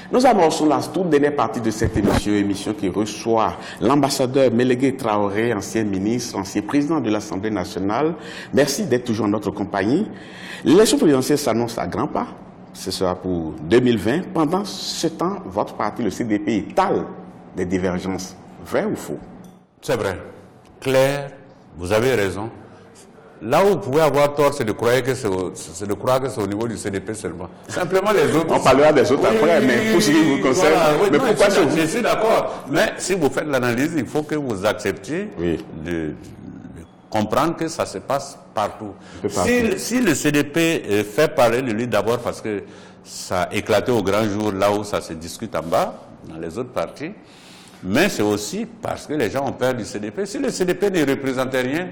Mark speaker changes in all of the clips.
Speaker 1: Nous amorçons la toute dernière partie de cette émission qui reçoit l'ambassadeur Mélégué Traoré, ancien ministre, ancien président de l'Assemblée nationale. Merci d'être toujours en notre compagnie. L'élection présidentielle s'annonce à grands pas. Ce sera pour 2020. Pendant ce temps, votre parti, le CDP, étale des divergences. Vrai ou faux?
Speaker 2: C'est vrai. Claire, vous avez raison. Là où vous pouvez avoir tort, c'est de croire que c'est au niveau du CDP seulement. Simplement les autres.
Speaker 1: On parlera des autres après, mais pour ce qui vous concerne, mais pourquoi
Speaker 2: je suis d'accord. Mais si vous faites l'analyse, il faut que vous acceptiez de comprendre que ça se passe partout. Si le CDP fait parler de lui d'abord parce que ça a éclaté au grand jour là où ça se discute en bas, dans les autres partis, mais c'est aussi parce que les gens ont peur du CDP. Si le CDP ne représentait rien,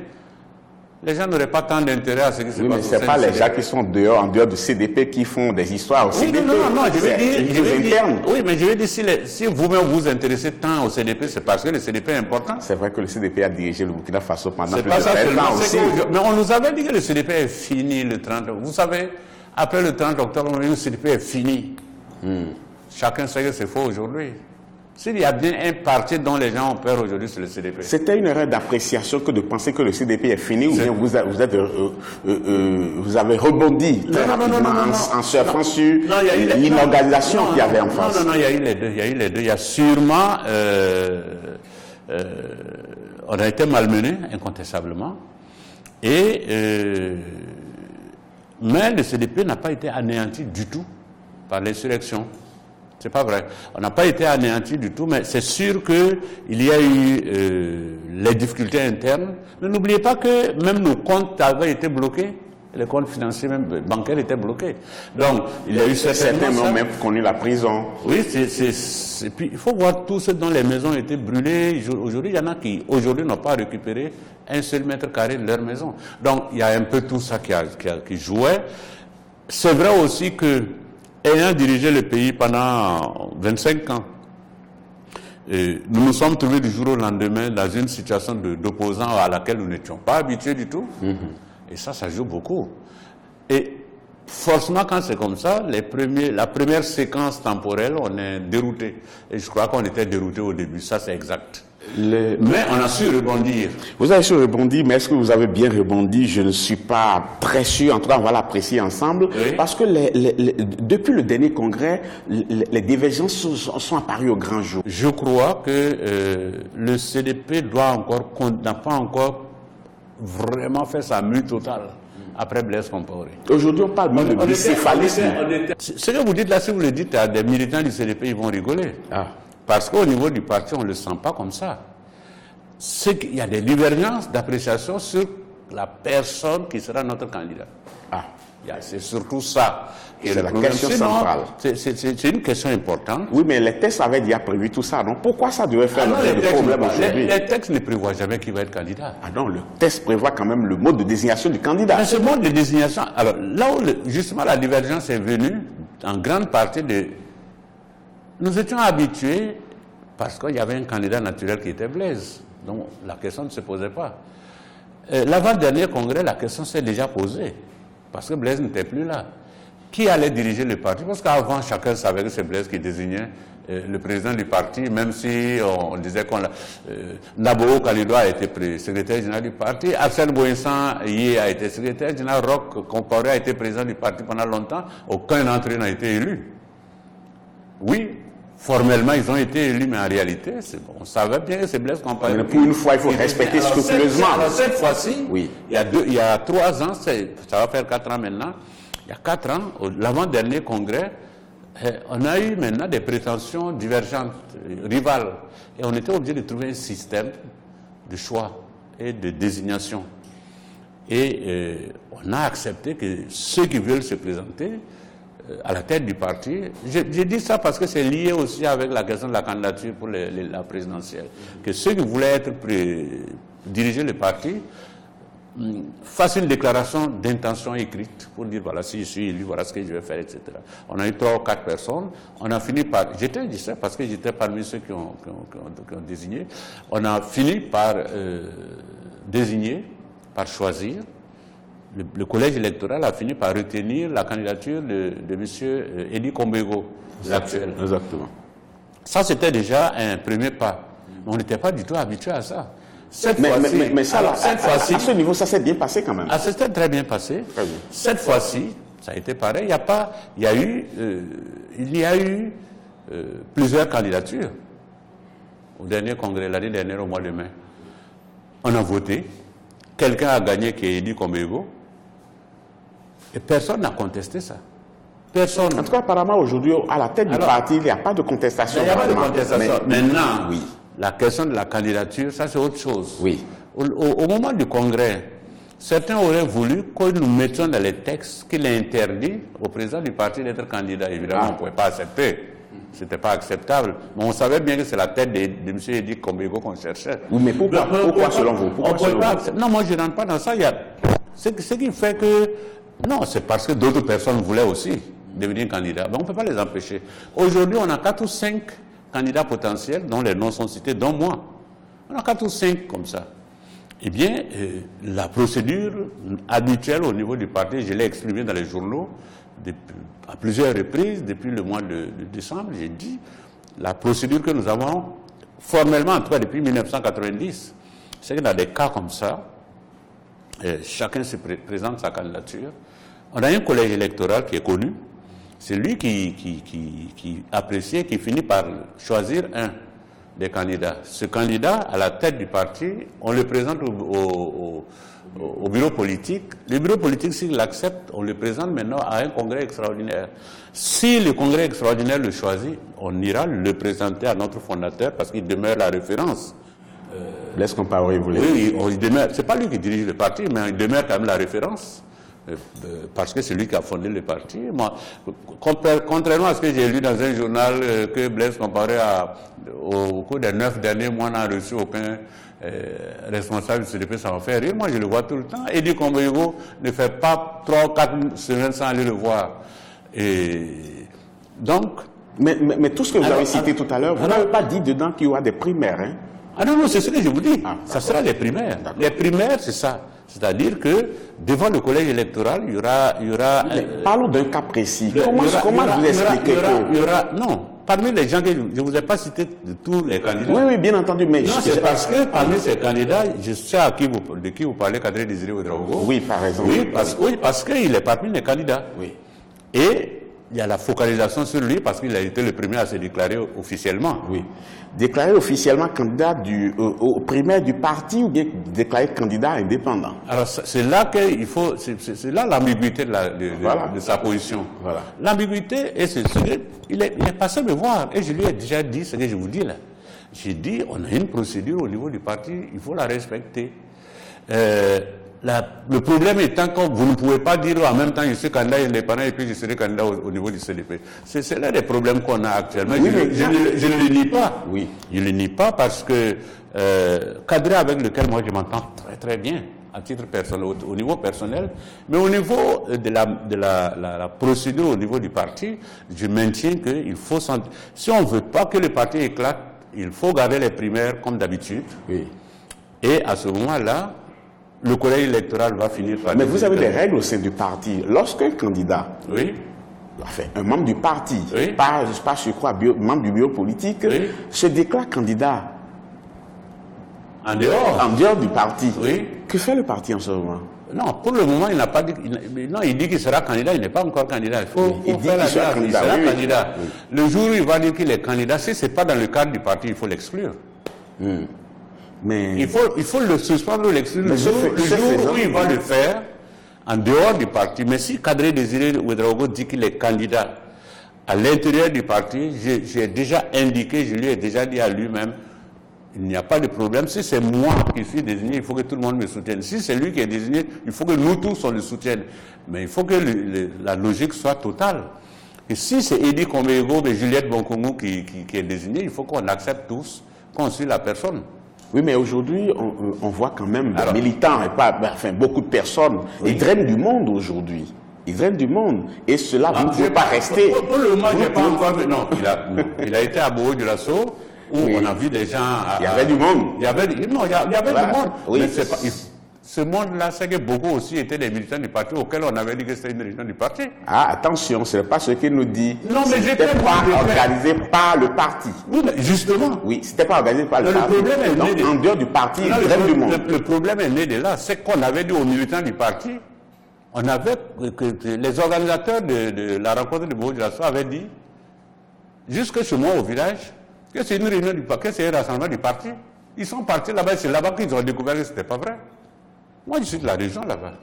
Speaker 2: les gens n'auraient pas tant d'intérêt à ce qui se passe.
Speaker 1: Oui, mais ce n'est pas les gens qui sont en dehors du CDP qui font des histoires au CDP.
Speaker 2: Non, je veux dire, oui, mais je veux dire, si vous-même vous intéressez tant au CDP, c'est parce que le CDP est important.
Speaker 1: C'est vrai que le CDP a dirigé le Burkina Faso pendant plus de
Speaker 2: 20 ans
Speaker 1: aussi.
Speaker 2: Mais on nous avait dit que le CDP est fini le 30 octobre. Vous savez, après le 30 octobre, on a dit que le CDP est fini. Chacun sait que c'est faux aujourd'hui. S'il y a bien un parti dont les gens ont peur aujourd'hui, c'est le CDP.
Speaker 1: C'était une erreur d'appréciation que de penser que le CDP est fini, ou bien vous avez rebondi en surfant sur l'inorganisation qu'il y avait en face.
Speaker 2: Non, il y a eu les deux. Il y a sûrement... on a été malmenés, incontestablement. Mais le CDP n'a pas été anéanti du tout par l'insurrection. C'est pas vrai. On n'a pas été anéanti du tout, mais c'est sûr qu'il y a eu les difficultés internes. Mais n'oubliez pas que même nos comptes avaient été bloqués. Les comptes financiers, même bancaires, étaient bloqués. Donc, il y a eu
Speaker 1: certains ont même connu la prison.
Speaker 2: Oui, puis il faut voir tous ceux dont les maisons ont été brûlées. Aujourd'hui, il y en a qui, aujourd'hui, n'ont pas récupéré un seul mètre carré de leur maison. Donc, il y a un peu tout ça qui jouait. C'est vrai aussi que, ayant dirigé le pays pendant 25 ans, nous nous sommes trouvés du jour au lendemain dans une situation d'opposants à laquelle nous n'étions pas habitués du tout. Et ça joue beaucoup. Et forcément, quand c'est comme ça, la première séquence temporelle, on est dérouté. Et je crois qu'on était dérouté au début, ça c'est exact. Mais on a su rebondir.
Speaker 1: Vous avez su rebondir, mais est-ce que vous avez bien rebondi? Je ne suis pas très sûr. En tout cas, on va l'apprécier ensemble. Oui. Parce que depuis le dernier congrès, les divergences sont apparues au grand jour.
Speaker 2: Je crois que le CDP n'a pas encore vraiment fait sa mue totale après Blaise Compaoré.
Speaker 1: Aujourd'hui, on parle même de bicéphalisme.
Speaker 2: Ce que vous dites là, si vous le dites à des militants du CDP, ils vont rigoler. Parce qu'au niveau du parti, on ne le sent pas comme ça. C'est qu'il y a des divergences d'appréciation sur la personne qui sera notre candidat. C'est surtout ça.
Speaker 1: C'est la question centrale.
Speaker 2: C'est une question importante.
Speaker 1: Oui, mais les textes avaient déjà prévu tout ça. Donc pourquoi ça devait faire le problème aujourd'hui?
Speaker 2: Les textes ne prévoient jamais qui va être candidat.
Speaker 1: Non, le texte prévoit quand même le mode de désignation du candidat.
Speaker 2: Mais ce mode de désignation, alors là où justement la divergence est venue, en grande partie nous étions habitués parce qu'il y avait un candidat naturel qui était Blaise. Donc la question ne se posait pas. L'avant-dernier congrès, la question s'est déjà posée. Parce que Blaise n'était plus là. Qui allait diriger le parti? Parce qu'avant, chacun savait que c'est Blaise qui désignait le président du parti, même si on disait qu'on Naboo Kalido a été secrétaire général du parti, Arsène Boïssan a été secrétaire général, Roch Compaoré a été président du parti pendant longtemps, aucun d'entre eux n'a été élu. Oui, formellement, ils ont été élus, mais en réalité, on savait bien que c'est Blaise Compaoré.
Speaker 1: Pour une fois, il faut respecter scrupuleusement.
Speaker 2: Alors cette fois-ci, oui. il y a 3 ans, ça va faire 4 ans maintenant, il y a 4 ans, l'avant-dernier congrès, on a eu maintenant des prétentions divergentes, rivales. Et on était obligé de trouver un système de choix et de désignation. Et on a accepté que ceux qui veulent se présenter à la tête du parti, j'ai dit ça parce que c'est lié aussi avec la question de la candidature pour la présidentielle, que ceux qui voulaient diriger le parti fassent une déclaration d'intention écrite pour dire voilà, si je suis élu, voilà ce que je vais faire, etc. On a eu 3 ou 4 personnes, on a fini par, j'étais indiscret parce que j'étais parmi ceux qui ont désigné, on a fini par désigner, par choisir le collège électoral a fini par retenir la candidature de M. Edi Kombego, l'actuel.
Speaker 1: Exactement.
Speaker 2: Ça, c'était déjà un premier pas. Mais on n'était pas du tout habitué à ça.
Speaker 1: Mais ça, à ce niveau, ça s'est bien passé quand même.
Speaker 2: Ça s'est très bien passé.
Speaker 1: Très bien.
Speaker 2: Cette fois-ci, ça a été pareil. Il y a eu plusieurs candidatures. Au dernier congrès, l'année dernière, au mois de mai, on a voté. Quelqu'un a gagné qui est Edi Kombego. Et personne n'a contesté ça. Personne.
Speaker 1: En tout cas, apparemment, aujourd'hui, à la tête du parti, il n'y a pas de contestation.
Speaker 2: Il n'y a pas de contestation. Maintenant,
Speaker 1: oui.
Speaker 2: La question de la candidature, ça c'est autre chose.
Speaker 1: Oui.
Speaker 2: Au moment du congrès, certains auraient voulu que nous mettions dans les textes qu'il est interdit au président du parti d'être candidat. Évidemment, on ne pouvait pas accepter. Ce n'était pas acceptable. Mais on savait bien que c'est la tête de M. Edi Kombego qu'on cherchait.
Speaker 1: Oui, mais pourquoi selon vous?
Speaker 2: Non, moi je ne rentre pas dans ça. Ce qui fait que... Non, c'est parce que d'autres personnes voulaient aussi devenir candidats. Mais on ne peut pas les empêcher. Aujourd'hui, on a 4 ou 5 candidats potentiels dont les noms sont cités, dont moi. On a 4 ou 5 comme ça. Eh bien, la procédure habituelle au niveau du parti, je l'ai exprimé dans les journaux à plusieurs reprises depuis le mois de décembre, j'ai dit, la procédure que nous avons formellement, en tout cas depuis 1990, c'est que dans des cas comme ça, chacun se présente sa candidature. On a un collège électoral qui est connu. C'est lui qui apprécie, qui finit par choisir un des candidats. Ce candidat, à la tête du parti, on le présente au bureau politique. Le bureau politique, s'il l'accepte, on le présente maintenant à un congrès extraordinaire. Si le congrès extraordinaire le choisit, on ira le présenter à notre fondateur parce qu'il demeure la référence.
Speaker 1: Blaise Compaoré, vous voulez
Speaker 2: dire? Oui, il demeure. C'est pas lui qui dirige le parti, mais il demeure quand même la référence. Parce que c'est lui qui a fondé le parti. Moi, contrairement à ce que j'ai lu dans un journal que Blaise Compaoré au cours des 9 derniers mois n'a reçu aucun responsable du CDP, ça m'a fait rire. Moi, je le vois tout le temps. Edi Kombego ne fait pas 3 ou 4 semaines sans aller le voir. Et donc...
Speaker 1: Mais tout ce que vous avez cité tout à l'heure, vous n'avez pas dit dedans qu'il y aura des primaires, hein?
Speaker 2: Ah non, c'est ce que je vous dis. Ça sera les primaires. Les primaires, c'est ça. C'est-à-dire que devant le collège électoral, il y aura
Speaker 1: parlons d'un cas précis. Comment vous expliquez que...
Speaker 2: Non, parmi les gens que je ne vous ai pas cité de tous les candidats.
Speaker 1: Oui, bien entendu. Mais
Speaker 2: non, c'est parce que parmi ces candidats, je sais de qui vous parlez, Kadri Désiré Ouedraogo.
Speaker 1: Oui, par exemple.
Speaker 2: Oui, parce qu'il est parmi les candidats.
Speaker 1: Oui.
Speaker 2: Et il y a la focalisation sur lui parce qu'il a été le premier à se déclarer officiellement.
Speaker 1: Oui. Déclaré officiellement candidat au primaire du parti ou bien déclaré candidat indépendant?
Speaker 2: Alors c'est là qu'il faut, c'est là l'ambiguïté de sa position.
Speaker 1: Voilà.
Speaker 2: L'ambiguïté, il est passé me voir et je lui ai déjà dit ce que je vous dis là. J'ai dit, on a une procédure au niveau du parti, il faut la respecter. Le problème étant que vous ne pouvez pas dire en même temps je suis candidat indépendant et puis je serai candidat au niveau du CDP. C'est là les problèmes qu'on a actuellement.
Speaker 1: Oui,
Speaker 2: je ne le nie pas.
Speaker 1: Oui.
Speaker 2: Je ne le nie pas parce que cadre avec lequel moi je m'entends très très bien à titre personnel, au niveau personnel, mais au niveau de la procédure au niveau du parti, je maintiens qu'il faut si on ne veut pas que le parti éclate, il faut garder les primaires comme d'habitude.
Speaker 1: Oui.
Speaker 2: Et à ce moment-là, le collège électoral va finir par...
Speaker 1: Mais vous avez des règles au sein du parti. Lorsqu'un candidat, enfin, un membre du parti, pas je crois, membre du bureau politique, se déclare candidat
Speaker 2: en dehors
Speaker 1: du parti, que fait le parti en ce moment?
Speaker 2: Non, pour le moment, il n'a pas dit... Non, il dit qu'il sera candidat, il n'est pas encore candidat. Il dit qu'il sera candidat. Oui. Le jour où il va dire qu'il est candidat, si ce n'est pas dans le cadre du parti, il faut l'exclure. Mais il faut le suspendre ou l'exclure le jour où il va le faire en dehors du parti. Mais si Kadri Désiré Ouedraogo dit qu'il est candidat à l'intérieur du parti, j'ai déjà indiqué, je lui ai déjà dit à lui-même, il n'y a pas de problème. Si c'est moi qui suis désigné, il faut que tout le monde me soutienne. Si c'est lui qui est désigné, il faut que nous tous on le soutienne. Mais il faut que la logique soit totale. Et si c'est Edi Kombego et Juliette Bonkongo qui est désigné, il faut qu'on accepte tous qu'on suit la personne.
Speaker 1: Oui, mais aujourd'hui, on voit quand même des militants, et beaucoup de personnes. Ils drainent du monde aujourd'hui. Ils drainent du monde. Et cela, vous ne pouvez pas rester.
Speaker 2: Pour le moment, je n'ai pas encore... Non, il a été à Bourg de l'Assaut, où on a vu des gens...
Speaker 1: Il y avait du monde.
Speaker 2: Il y avait du monde.
Speaker 1: Oui.
Speaker 2: Mais ce monde-là, c'est que beaucoup aussi étaient des militants du parti auxquels on avait dit que c'était une réunion du parti.
Speaker 1: Ah, attention, ce n'est pas ce qu'il nous dit.
Speaker 2: Non, mais
Speaker 1: c'était pas organisé par le parti.
Speaker 2: Oui, mais justement.
Speaker 1: Oui, c'était pas organisé par le parti. Donc, en dehors du parti, du monde.
Speaker 2: Le problème est né de là. C'est qu'on avait dit aux militants du parti, on avait, que les organisateurs de la rencontre de Bourg-de-la-Soie avaient dit, jusque chez moi au village, que c'est une réunion du parti, que c'est un rassemblement du parti. Ils sont partis là-bas, c'est là-bas qu'ils ont découvert que ce n'était pas vrai. Moi, je suis de la région là-bas.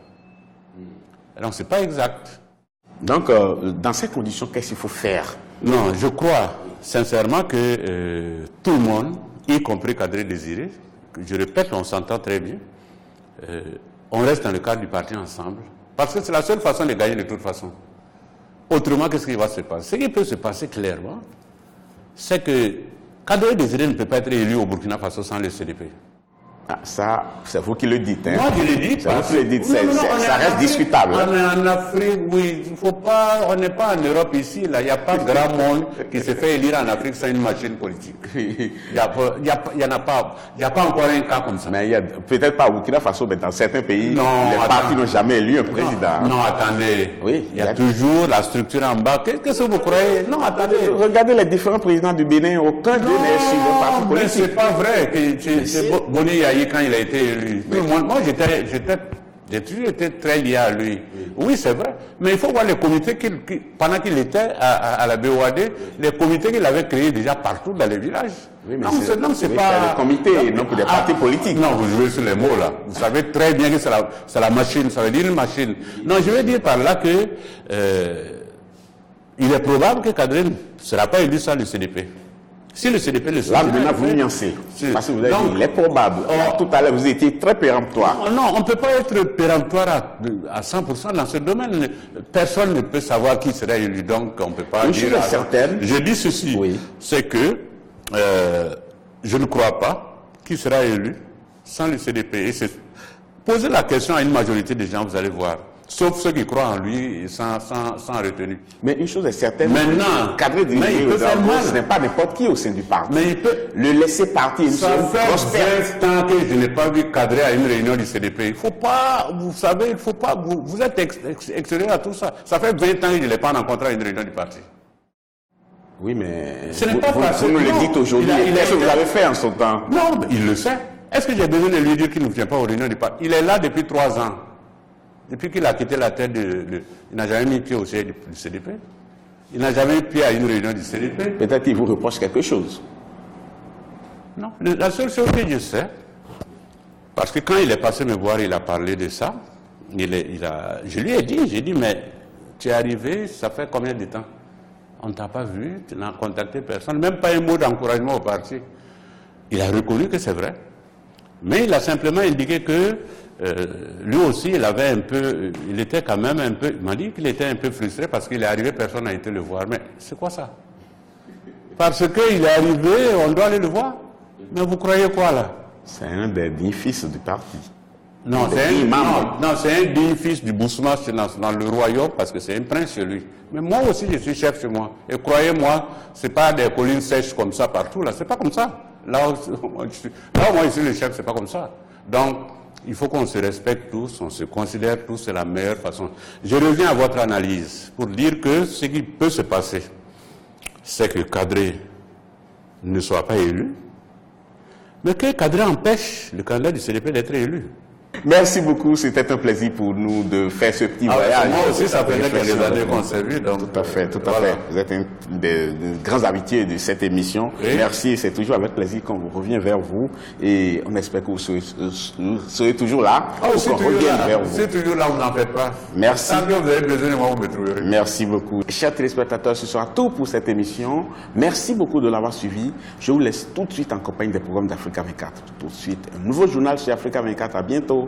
Speaker 2: Donc, ce n'est pas exact.
Speaker 1: Donc, dans ces conditions, qu'est-ce qu'il faut faire?
Speaker 2: Non, je crois sincèrement que tout le monde, y compris Kadri Désiré, je répète, on s'entend très bien, on reste dans le cadre du parti ensemble, parce que c'est la seule façon de gagner de toute façon. Autrement, qu'est-ce qui va se passer? Ce qui peut se passer clairement, c'est que Kadri Désiré ne peut pas être élu au Burkina Faso sans le CDP.
Speaker 1: Ah, ça, c'est vous qui le dites. Hein?
Speaker 2: Moi, je le dis.
Speaker 1: C'est vous qui le dites. Ça reste discutable.
Speaker 2: On est en Afrique, oui. Il faut pas, on n'est pas en Europe ici. Là, il n'y a pas grand monde qui se fait élire en Afrique sans une machine politique. Il n'y a pas encore un cas comme ça.
Speaker 1: Mais il y a peut-être pas au Burkina Faso, mais dans certains pays, les partis n'ont jamais élu un président.
Speaker 2: Non, attendez.
Speaker 1: Oui,
Speaker 2: il y a toujours la structure en bas. Qu'est-ce que vous croyez? Non, attendez.
Speaker 1: Regardez les différents présidents du Bénin. Aucun d'eux n'est sur le parti politique.
Speaker 2: Mais c'est pas vrai. Boni Yahi, quand il a été élu. Moi, j'ai toujours été très lié à lui. Oui, c'est vrai. Mais il faut voir les comités pendant qu'il était à la BOAD, les comités qu'il avait créés déjà partout dans les villages.
Speaker 1: Oui, mais c'est pas le comité, non pour des partis politiques.
Speaker 2: Non, vous jouez sur les mots là. Vous savez très bien que c'est la machine, ça veut dire une machine. Non, je veux dire par là que il est probable que Kadri ne sera pas élu sans le CDP. Si le CDP le soutient...
Speaker 1: Là, maintenant, vous nuancez. Parce que vous avez dit, il est probable. Tout à l'heure, vous étiez très péremptoire.
Speaker 2: Non, on ne peut pas être péremptoire à 100% dans ce domaine. Personne ne peut savoir qui sera élu. Donc, on ne peut pas dire...
Speaker 1: certaine.
Speaker 2: Je dis ceci, oui. C'est que je ne crois pas qu'il sera élu sans le CDP. Et posez la question à une majorité des gens, vous allez voir. Sauf ceux qui croient en lui sans retenue.
Speaker 1: Mais une chose est certaine,
Speaker 2: maintenant,
Speaker 1: Kadri Désiré ce n'est pas n'importe qui au sein du parti.
Speaker 2: Mais il peut
Speaker 1: le laisser partir.
Speaker 2: Ça fait 20 ans que je n'ai pas vu Kadri à une réunion du CDP. Il ne faut pas, vous savez, il ne faut pas, vous êtes extérieur à tout ça. Ça fait 20 ans que je ne l'ai pas rencontré à une réunion du parti.
Speaker 1: Oui, mais
Speaker 2: vous
Speaker 1: nous le dites aujourd'hui. Qu'est-ce que vous avez fait en son temps?
Speaker 2: Non, mais il le sait. Est-ce que j'ai besoin de lui dire qu'il ne vient pas aux réunions du parti? Il est là depuis 3 ans. Depuis qu'il a quitté la tête il n'a jamais mis pied au siège du CDP. Il n'a jamais mis pied à une réunion du CDP.
Speaker 1: Peut-être qu'il vous reproche quelque chose.
Speaker 2: Non, la seule chose que je sais, parce que quand il est passé me voir, il a parlé de ça. Je lui ai dit, mais tu es arrivé, ça fait combien de temps? On ne t'a pas vu, tu n'as contacté personne, même pas un mot d'encouragement au parti. Il a reconnu que c'est vrai. Mais il a simplement indiqué que lui aussi, il était quand même un peu, il m'a dit qu'il était un peu frustré parce qu'il est arrivé, personne n'a été le voir. Mais c'est quoi ça? Parce qu'il est arrivé, on doit aller le voir. Mais vous croyez quoi là?
Speaker 1: C'est un des dignes fils du parti.
Speaker 2: Non, c'est un digne fils du Bousma dans le royaume parce que c'est un prince chez lui. Mais moi aussi, je suis chef chez moi. Et croyez-moi, c'est pas des collines sèches comme ça partout là, c'est pas comme ça. Là où moi je suis le chef, c'est pas comme ça. Donc, il faut qu'on se respecte tous, on se considère tous, c'est la meilleure façon. Je reviens à votre analyse pour dire que ce qui peut se passer, c'est que Kadri ne soit pas élu, mais que Kadri empêche le candidat du CDP d'être élu.
Speaker 1: Merci beaucoup, c'était un plaisir pour nous de faire ce petit voyage.
Speaker 2: Moi aussi, ça fait quelques années qu'on s'est vu.
Speaker 1: Tout à fait. Vous êtes un des grands habitués de cette émission. Oui. Merci, c'est toujours avec plaisir qu'on revient vers vous et on espère que vous serez toujours là.
Speaker 2: C'est toujours là, vous n'en faites pas.
Speaker 1: Merci.
Speaker 2: Tant que vous avez besoin de moi, vous me trouverez.
Speaker 1: Merci beaucoup. Chers téléspectateurs, ce sera tout pour cette émission. Merci beaucoup de l'avoir suivi. Je vous laisse tout de suite en compagnie des programmes d'Africa 24. Tout de suite, un nouveau journal sur Africa 24. À bientôt.